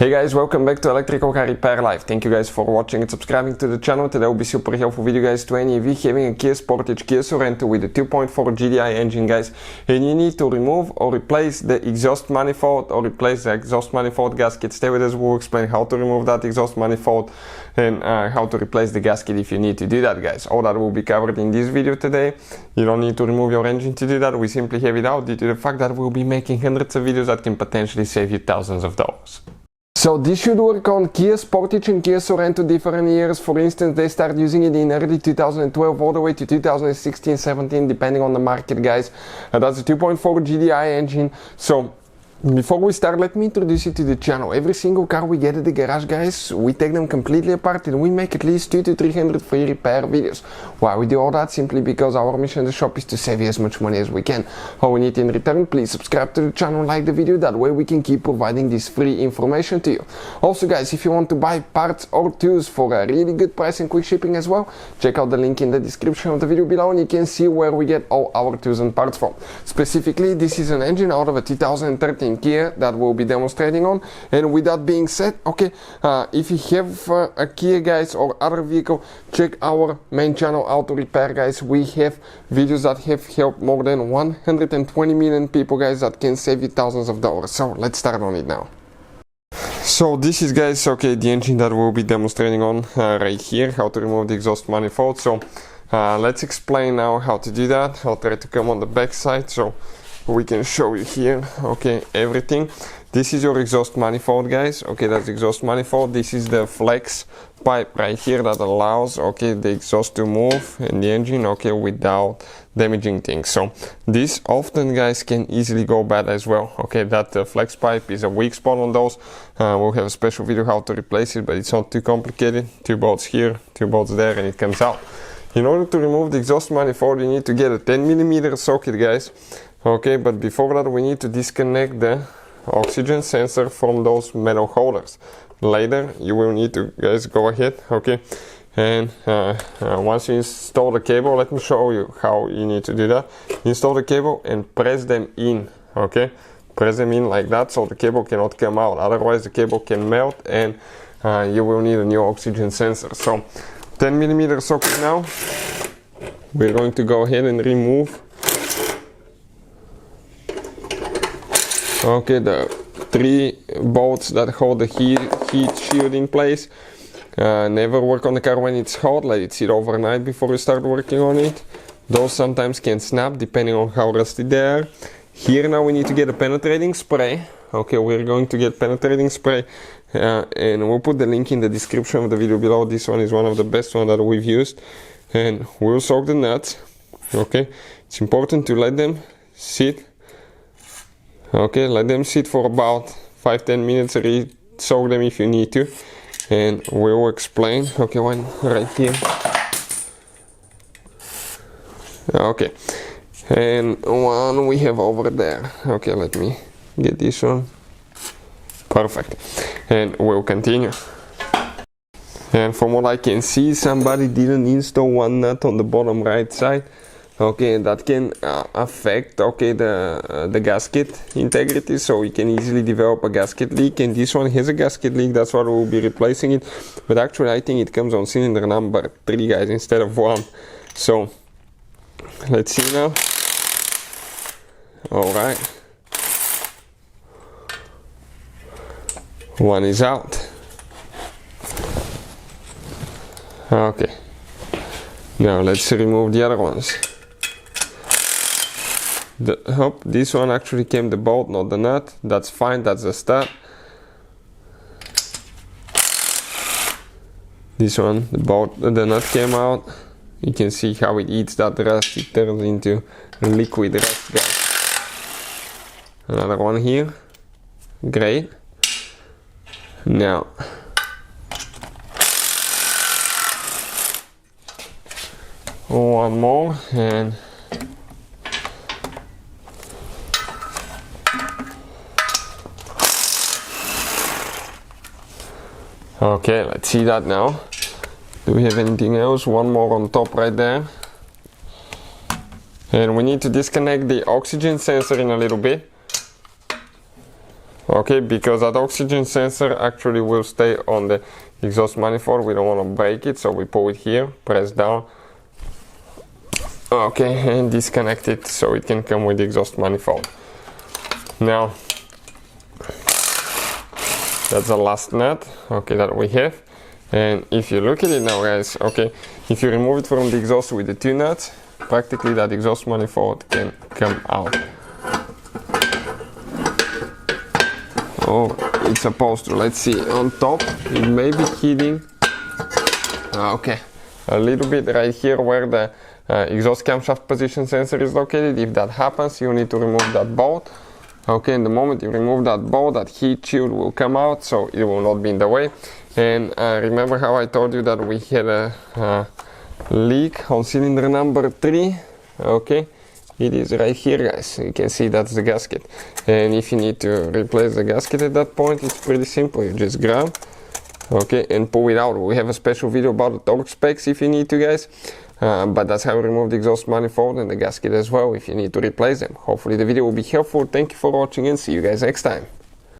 Hey guys, welcome back to Electrical Car Repair Live. Thank you guys for watching and subscribing to the channel. Today will be super helpful video guys to any of you having a Kia Sportage, Kia Sorento with a 2.4 GDI engine guys, and you need to remove or replace the exhaust manifold or replace the exhaust manifold gasket. Stay with us, we'll explain how to remove that exhaust manifold and how to replace the gasket if you need to do that guys. All that will be covered in this video today. You don't need to remove your engine to do that, we simply have it out due to the fact that we'll be making hundreds of videos that can potentially save you thousands of dollars. So this should work on Kia Sportage and Kia Sorento different years. For instance, they start using it in early 2012 all the way to 2016-17 depending on the market guys. That's a 2.4 GDI engine. So before we start, let me introduce you to the channel. Every single car we get at the garage guys, we take them completely apart and we make at least 200 to 300 free repair videos. Why we do all that? Simply because our mission in the shop is to save you as much money as we can. All we need in return, please subscribe to the channel, like the video, that way we can keep providing this free information to you. Also guys, if you want to buy parts or tools for a really good price and quick shipping as well, check out the link in the description of the video below and you can see where we get all our tools and parts from. Specifically, this is an engine out of a 2013 Kia that we'll be demonstrating on. And with that being said, okay, if you have a Kia guys or other vehicle, check our main channel Auto Repair guys. We have videos that have helped more than 120 million people guys, that can save you thousands of dollars. So let's start on it now. So this is guys, okay, the engine that we'll be demonstrating on right here, how to remove the exhaust manifold. So let's explain now how to do that. I'll try to come on the back side so we can show you here, okay, everything. This is your exhaust manifold guys, okay, that's the exhaust manifold. This is the flex pipe right here that allows, okay, the exhaust to move in the engine, okay, without damaging things. So this often guys can easily go bad as well, okay. That flex pipe is a weak spot on those. We'll have a special video how to replace it, but it's not too complicated. 2 bolts here, 2 bolts there, and it comes out. In order to remove the exhaust manifold, you need to get a 10mm socket guys, okay, but before that we need to disconnect the oxygen sensor from those metal holders. Later you will need to guys go ahead, okay, and once you install the cable, let me show you how you need to do that. Install the cable and press them in, okay, press them in like that so the cable cannot come out, otherwise the cable can melt and you will need a new oxygen sensor. So 10mm socket now. We're going to go ahead and remove, okay, the 3 bolts that hold the heat shield in place. Never work on the car when it's hot, let it sit overnight before you start working on it. Those sometimes can snap depending on how rusty they are. Here now we need to get a penetrating spray. Okay, we're going to get penetrating spray and we'll put the link in the description of the video below. This one is one of the best ones that we've used, and we'll soak the nuts, okay. It's important to let them sit, okay, let them sit for about 5-10 minutes, re-soak them if you need to, and we'll explain, okay, one right here, okay, and one we have over there, okay, let me get this one, perfect, and we'll continue. And from what I can see, somebody didn't install one nut on the bottom right side, okay, and that can affect, okay, the gasket integrity, so you can easily develop a gasket leak, and this one has a gasket leak, that's why we'll be replacing it. But actually I think it comes on cylinder number 3 guys instead of 1. So let's see now. Alright, one is out. Okay, now let's remove the other ones. This one actually came the bolt, not the nut. That's fine, that's the stud. This one, the nut came out. You can see how it eats that rust, it turns into liquid rust guys. Another one here, great. Now one more, and okay, let's see that now. Do we have anything else? One more on top right there. And we need to disconnect the oxygen sensor in a little bit. Okay, because that oxygen sensor actually will stay on the exhaust manifold. We don't want to break it, so we pull it here, press down. Okay, and disconnect it so it can come with the exhaust manifold. Now, that's the last nut, okay, that we have. And if you look at it now, guys, okay, if you remove it from the exhaust with the two nuts, practically that exhaust manifold can come out. Oh, it's supposed to. Let's see, on top it may be hitting, okay, a little bit right here where the exhaust camshaft position sensor is located. If that happens, you need to remove that bolt. Okay, and the moment you remove that bolt, that heat shield will come out, so it will not be in the way. And remember how I told you that we had a leak on cylinder number 3? Okay, it is right here, guys. You can see that's the gasket. And if you need to replace the gasket at that point, it's pretty simple. You just grab, okay, and pull it out. We have a special video about the torque specs if you need to, guys. But that's how we remove the exhaust manifold and the gasket as well if you need to replace them. Hopefully the video will be helpful. Thank you for watching and see you guys next time.